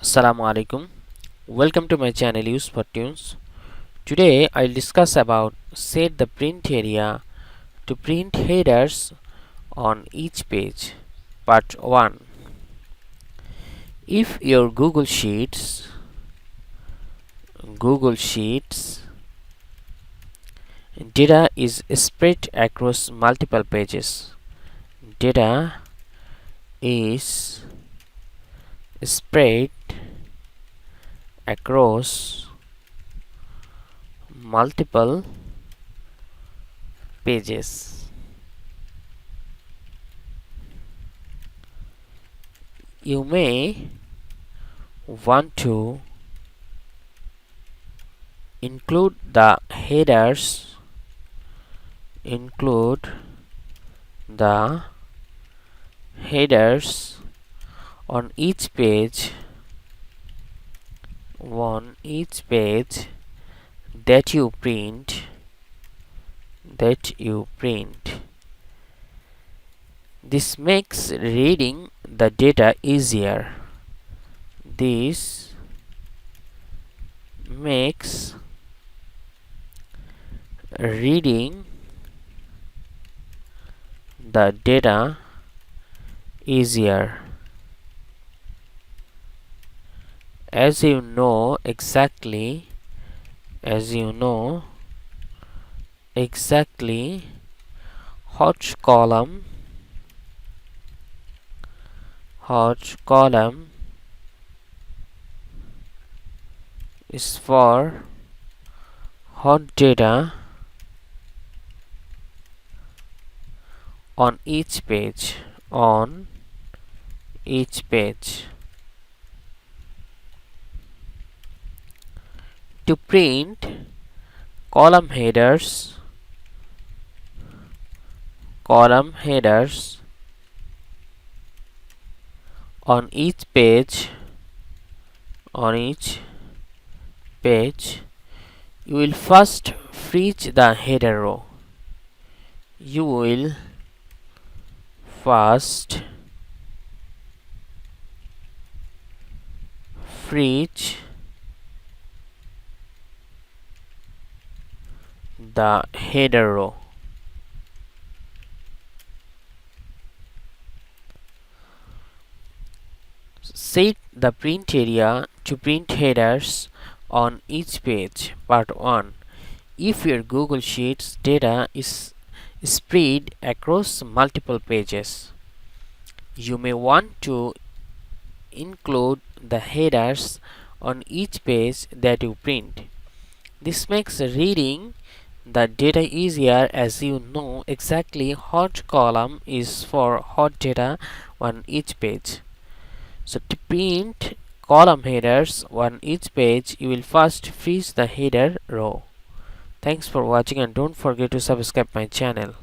Assalamu alaikum. Welcome to my channel Use for Tunes. Today I'll discuss about set the print area to print headers on each page. Part 1. If your Google Sheets data is spread across multiple pages, data is spread across multiple pages. You may want to include the headers on each page that you print. This makes reading the data easier. This makes reading the data easier. As you know exactly hot column is for hot data on each page. To print column headers on each page, you will first freeze the header row. The header row. Set the print area to print headers on each page. Part 1. If your Google Sheets data is spread across multiple pages, you may want to include the headers on each page that you print. This makes reading the data easier, as you know exactly hot column is for hot data on each page. So to print column headers on each page, you will first freeze the header row. Thanks for watching and don't forget to subscribe my channel.